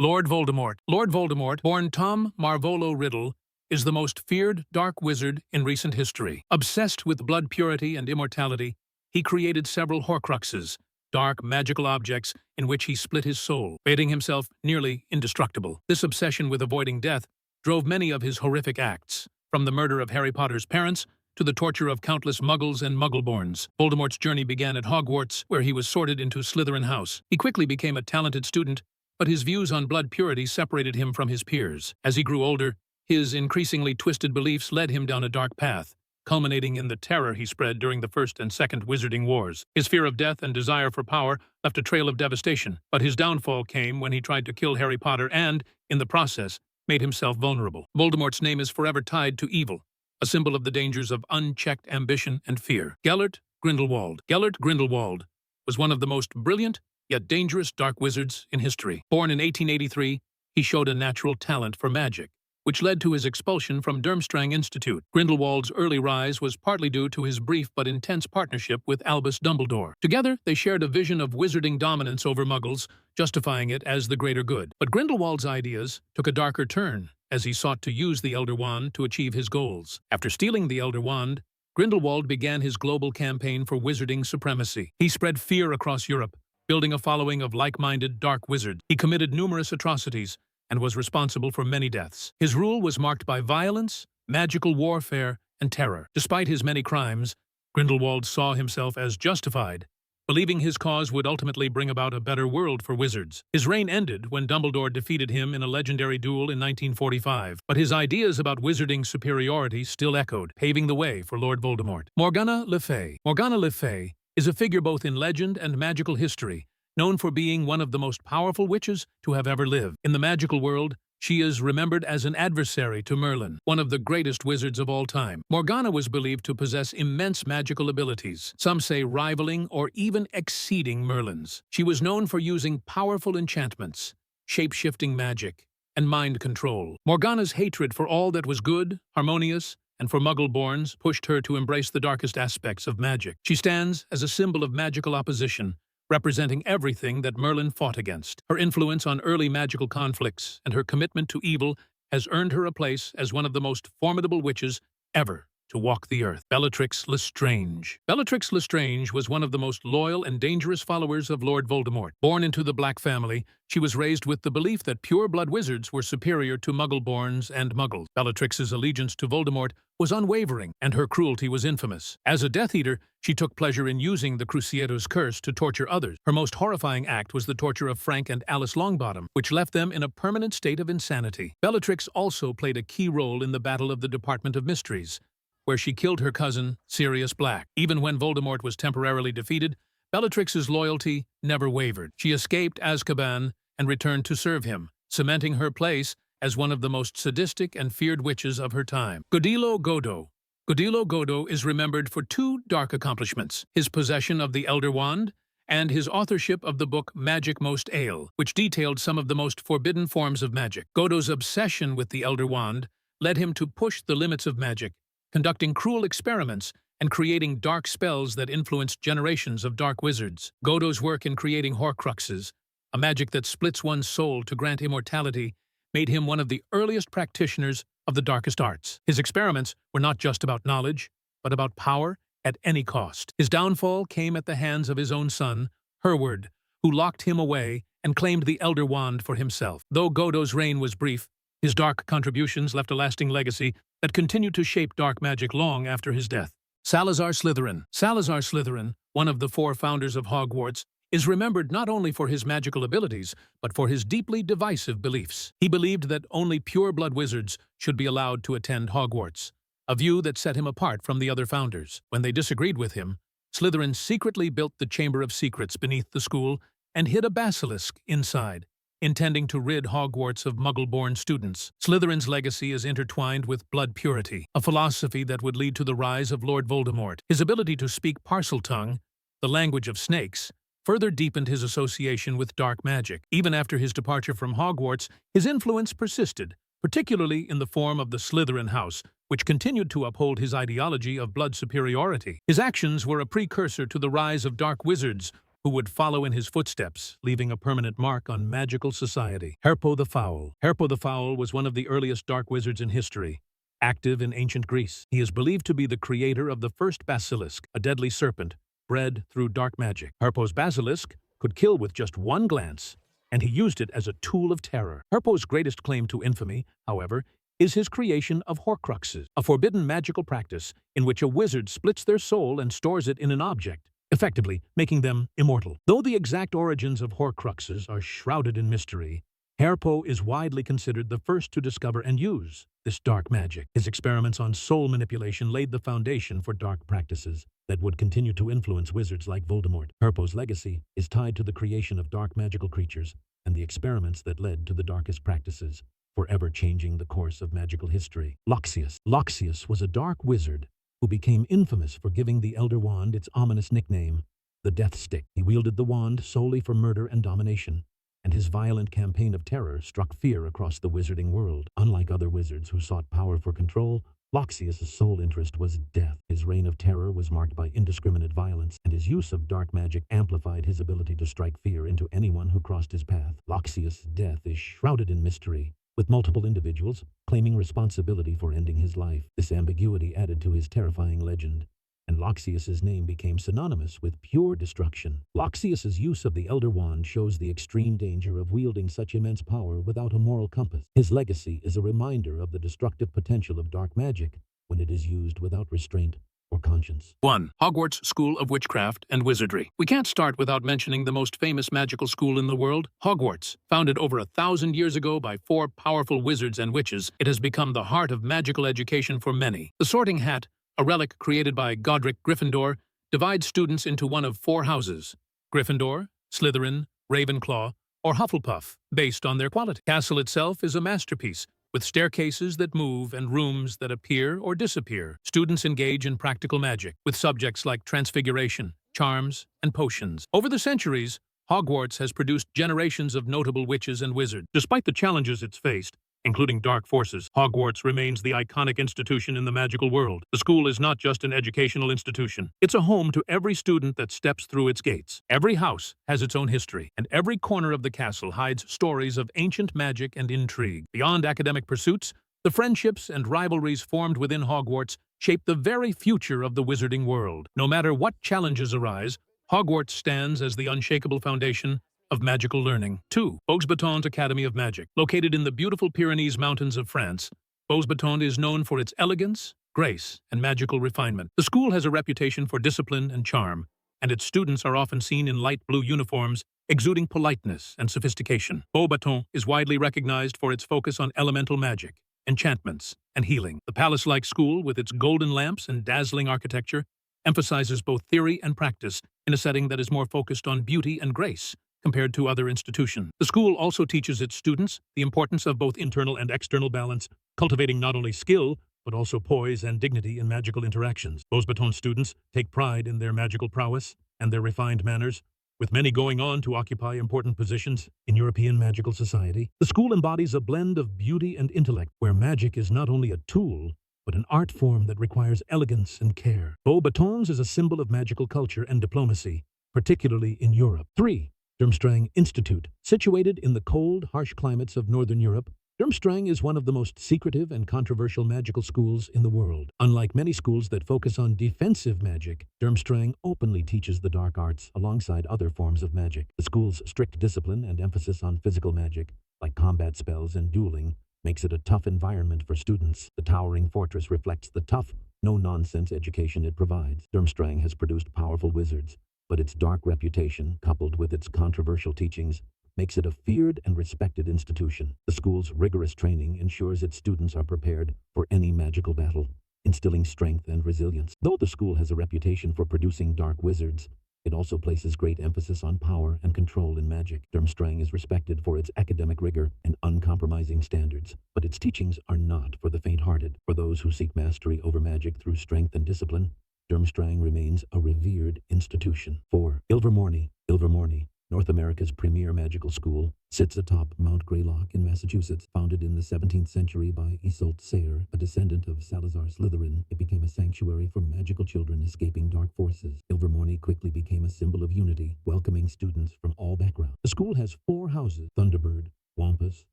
Lord Voldemort. Lord Voldemort, born Tom Marvolo Riddle, is the most feared dark wizard in recent history. Obsessed with blood purity and immortality, he created several Horcruxes, dark magical objects in which he split his soul, making himself nearly indestructible. This obsession with avoiding death drove many of his horrific acts, from the murder of Harry Potter's parents to the torture of countless Muggles and Muggleborns. Voldemort's journey began at Hogwarts, where he was sorted into Slytherin House. He quickly became a talented student, but his views on blood purity separated him from his peers. As he grew older, his increasingly twisted beliefs led him down a dark path, culminating in the terror he spread during the First and Second Wizarding Wars. His fear of death and desire for power left a trail of devastation, but his downfall came when he tried to kill Harry Potter and, in the process, made himself vulnerable. Voldemort's name is forever tied to evil, a symbol of the dangers of unchecked ambition and fear. Gellert Grindlewald. Gellert Grindlewald was one of the most brilliant yet dangerous dark wizards in history. Born in 1883, he showed a natural talent for magic, which led to his expulsion from Durmstrang Institute. Grindelwald's early rise was partly due to his brief but intense partnership with Albus Dumbledore. Together, they shared a vision of wizarding dominance over Muggles, justifying it as the greater good. But Grindelwald's ideas took a darker turn as he sought to use the Elder Wand to achieve his goals. After stealing the Elder Wand, Grindelwald began his global campaign for wizarding supremacy. He spread fear across Europe, building a following of like-minded dark wizards. He committed numerous atrocities and was responsible for many deaths. His rule was marked by violence, magical warfare, and terror. Despite his many crimes, Grindelwald saw himself as justified, believing his cause would ultimately bring about a better world for wizards. His reign ended when Dumbledore defeated him in a legendary duel in 1945, but his ideas about wizarding superiority still echoed, paving the way for Lord Voldemort. Morgana Lefay. Morgana Lefay is a figure both in legend and magical history, known for being one of the most powerful witches to have ever lived. In the magical world, she is remembered as an adversary to Merlin, one of the greatest wizards of all time. Morgana was believed to possess immense magical abilities, some say rivaling or even exceeding Merlin's. She was known for using powerful enchantments, shape-shifting magic, and mind control. Morgana's hatred for all that was good, harmonious, and for Muggleborns pushed her to embrace the darkest aspects of magic. She stands as a symbol of magical opposition, representing everything that Merlin fought against. Her influence on early magical conflicts and her commitment to evil has earned her a place as one of the most formidable witches ever to walk the earth. Bellatrix Lestrange. Bellatrix Lestrange was one of the most loyal and dangerous followers of Lord Voldemort. Born into the Black family, she was raised with the belief that pure-blood wizards were superior to Muggleborns and Muggles. Bellatrix's allegiance to Voldemort was unwavering, and her cruelty was infamous. As a Death Eater, she took pleasure in using the Cruciator's curse to torture others. Her most horrifying act was the torture of Frank and Alice Longbottom, which left them in a permanent state of insanity. Bellatrix also played a key role in the Battle of the Department of Mysteries, where she killed her cousin, Sirius Black. Even when Voldemort was temporarily defeated, Bellatrix's loyalty never wavered. She escaped Azkaban and returned to serve him, cementing her place as one of the most sadistic and feared witches of her time. Godilo Godo. Godilo Godo is remembered for two dark accomplishments: his possession of the Elder Wand and his authorship of the book Magic Most Ale, which detailed some of the most forbidden forms of magic. Godo's obsession with the Elder Wand led him to push the limits of magic, conducting cruel experiments and creating dark spells that influenced generations of dark wizards. Godo's work in creating Horcruxes, a magic that splits one's soul to grant immortality, made him one of the earliest practitioners of the darkest arts. His experiments were not just about knowledge, but about power at any cost. His downfall came at the hands of his own son, Hereward, who locked him away and claimed the Elder Wand for himself. Though Godo's reign was brief, his dark contributions left a lasting legacy that continued to shape dark magic long after his death. Salazar Slytherin. Salazar Slytherin, one of the four founders of Hogwarts, is remembered not only for his magical abilities, but for his deeply divisive beliefs. He believed that only pure-blood wizards should be allowed to attend Hogwarts, a view that set him apart from the other founders. When they disagreed with him, Slytherin secretly built the Chamber of Secrets beneath the school and hid a basilisk inside, intending to rid Hogwarts of Muggle-born students. Slytherin's legacy is intertwined with blood purity, a philosophy that would lead to the rise of Lord Voldemort. His ability to speak Parseltongue, the language of snakes, further deepened his association with dark magic. Even after his departure from Hogwarts, his influence persisted, particularly in the form of the Slytherin House, which continued to uphold his ideology of blood superiority. His actions were a precursor to the rise of dark wizards who would follow in his footsteps, leaving a permanent mark on magical society. Herpo the Fowl. Herpo the Fowl was one of the earliest dark wizards in history, active in ancient Greece. He is believed to be the creator of the first basilisk, a deadly serpent, bred through dark magic. Herpo's basilisk could kill with just one glance, and he used it as a tool of terror. Herpo's greatest claim to infamy, however, is his creation of Horcruxes, a forbidden magical practice in which a wizard splits their soul and stores it in an object, effectively making them immortal. Though the exact origins of Horcruxes are shrouded in mystery, Herpo is widely considered the first to discover and use this dark magic. His experiments on soul manipulation laid the foundation for dark practices that would continue to influence wizards like Voldemort. Herpo's legacy is tied to the creation of dark magical creatures and the experiments that led to the darkest practices, forever changing the course of magical history. Loxias. Loxias was a dark wizard who became infamous for giving the Elder Wand its ominous nickname, the Death Stick. He wielded the wand solely for murder and domination, and his violent campaign of terror struck fear across the wizarding world. Unlike other wizards who sought power for control, Loxias' sole interest was death. His reign of terror was marked by indiscriminate violence, and his use of dark magic amplified his ability to strike fear into anyone who crossed his path. Loxias' death is shrouded in mystery, with multiple individuals claiming responsibility for ending his life. This ambiguity added to his terrifying legend, and Loxias' name became synonymous with pure destruction. Loxias' use of the Elder Wand shows the extreme danger of wielding such immense power without a moral compass. His legacy is a reminder of the destructive potential of dark magic when it is used without restraint or conscience. 1. Hogwarts School of Witchcraft and Wizardry. We can't start without mentioning the most famous magical school in the world, Hogwarts. Founded over 1,000 years ago by 4 powerful wizards and witches, it has become the heart of magical education for many. The Sorting Hat, a relic created by Godric Gryffindor, divides students into one of 4 houses: Gryffindor, Slytherin, Ravenclaw, or Hufflepuff, based on their quality. The castle itself is a masterpiece, with staircases that move and rooms that appear or disappear. Students engage in practical magic, with subjects like transfiguration, charms, and potions. Over the centuries, Hogwarts has produced generations of notable witches and wizards. Despite the challenges it's faced, including dark forces, Hogwarts remains the iconic institution in the magical world. The school is not just an educational institution. It's a home to every student that steps through its gates. Every house has its own history, and every corner of the castle hides stories of ancient magic and intrigue. Beyond academic pursuits, the friendships and rivalries formed within Hogwarts shape the very future of the wizarding world. No matter what challenges arise, Hogwarts stands as the unshakable foundation of magical learning. 2. Beauxbatons Academy of Magic. Located in the beautiful Pyrenees Mountains of France, Beauxbatons is known for its elegance, grace, and magical refinement. The school has a reputation for discipline and charm, and its students are often seen in light blue uniforms, exuding politeness and sophistication. Beauxbatons is widely recognized for its focus on elemental magic, enchantments, and healing. The palace-like school, with its golden lamps and dazzling architecture, emphasizes both theory and practice in a setting that is more focused on beauty and grace compared to other institutions. The school also teaches its students the importance of both internal and external balance, cultivating not only skill, but also poise and dignity in magical interactions. Beauxbatons students take pride in their magical prowess and their refined manners, with many going on to occupy important positions in European magical society. The school embodies a blend of beauty and intellect, where magic is not only a tool, but an art form that requires elegance and care. Beauxbatons is a symbol of magical culture and diplomacy, particularly in Europe. 3. Durmstrang Institute. Situated in the cold, harsh climates of Northern Europe, Durmstrang is one of the most secretive and controversial magical schools in the world. Unlike many schools that focus on defensive magic, Durmstrang openly teaches the dark arts alongside other forms of magic. The school's strict discipline and emphasis on physical magic, like combat spells and dueling, makes it a tough environment for students. The towering fortress reflects the tough, no-nonsense education it provides. Durmstrang has produced powerful wizards, but its dark reputation, coupled with its controversial teachings, makes it a feared and respected institution. The school's rigorous training ensures its students are prepared for any magical battle, instilling strength and resilience. Though the school has a reputation for producing dark wizards, it also places great emphasis on power and control in magic. Durmstrang is respected for its academic rigor and uncompromising standards, but its teachings are not for the faint-hearted. For those who seek mastery over magic through strength and discipline, Durmstrang remains a revered institution. 4. Ilvermorny. Ilvermorny, North America's premier magical school, sits atop Mount Greylock in Massachusetts. Founded in the 17th century by Isolde Sayre, a descendant of Salazar Slytherin, it became a sanctuary for magical children escaping dark forces. Ilvermorny quickly became a symbol of unity, welcoming students from all backgrounds. The school has 4 houses: Thunderbird, Wampus,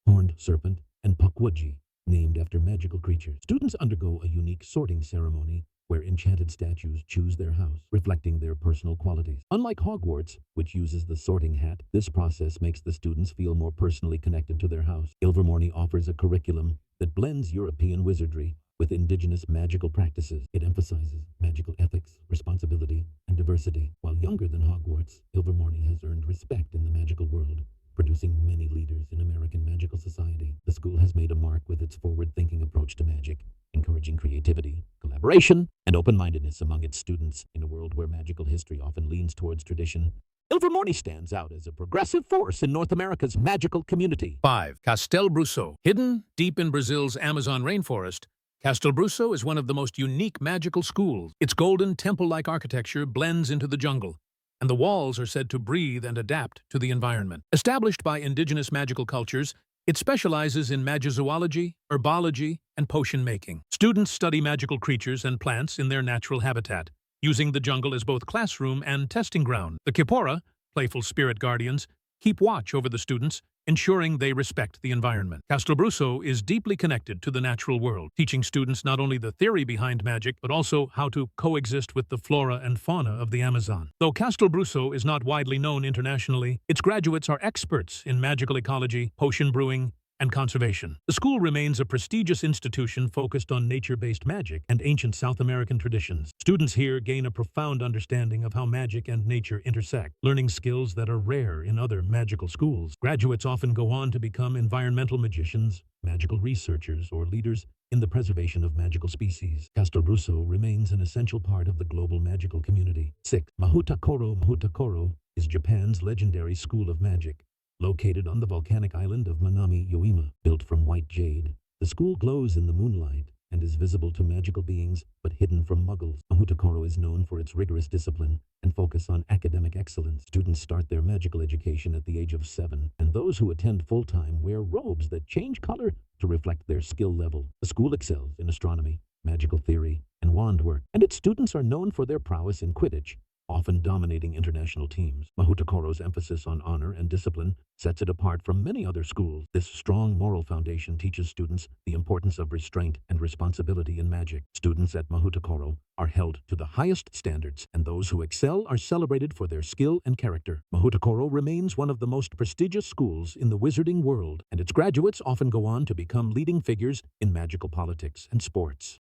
Horned Serpent, and Pukwudgie, named after magical creatures. Students undergo a unique sorting ceremony where enchanted statues choose their house, reflecting their personal qualities. Unlike Hogwarts, which uses the sorting hat, this process makes the students feel more personally connected to their house. Ilvermorny offers a curriculum that blends European wizardry with indigenous magical practices. It emphasizes magical ethics, responsibility, and diversity. While younger than Hogwarts, Ilvermorny has earned respect in the magical world, producing many leaders in American magical society. The school has made a mark with its forward-thinking approach to magic, encouraging creativity, collaboration, and open-mindedness among its students. In a world where magical history often leans towards tradition, Ilvermorny stands out as a progressive force in North America's magical community. 5. Castelbrusso. Hidden deep in Brazil's Amazon rainforest, Castelbrusso is one of the most unique magical schools. Its golden temple-like architecture blends into the jungle, and the walls are said to breathe and adapt to the environment. Established by indigenous magical cultures, it specializes in magizoology, herbology, and potion making. Students study magical creatures and plants in their natural habitat, using the jungle as both classroom and testing ground. The Kipora, playful spirit guardians, keep watch over the students, ensuring they respect the environment. Castelbrusso is deeply connected to the natural world, teaching students not only the theory behind magic, but also how to coexist with the flora and fauna of the Amazon. Though Castelbrusso is not widely known internationally, its graduates are experts in magical ecology, potion brewing, and conservation. The school remains a prestigious institution focused on nature-based magic and ancient South American traditions. Students here gain a profound understanding of how magic and nature intersect, learning skills that are rare in other magical schools. Graduates often go on to become environmental magicians, magical researchers, or leaders in the preservation of magical species. Castelbrusso remains an essential part of the global magical community. 6. Mahutakoro. Mahutakoro is Japan's legendary school of magic. Located on the volcanic island of Manami-Yoima, built from white jade, the school glows in the moonlight and is visible to magical beings, but hidden from muggles. Mahutakoro is known for its rigorous discipline and focus on academic excellence. Students start their magical education at the age of 7, and those who attend full-time wear robes that change color to reflect their skill level. The school excels in astronomy, magical theory, and wand work, and its students are known for their prowess in Quidditch, often dominating international teams. Mahutakoro's emphasis on honor and discipline sets it apart from many other schools. This strong moral foundation teaches students the importance of restraint and responsibility in magic. Students at Mahutakoro are held to the highest standards, and those who excel are celebrated for their skill and character. Mahutakoro remains one of the most prestigious schools in the wizarding world, and its graduates often go on to become leading figures in magical politics and sports.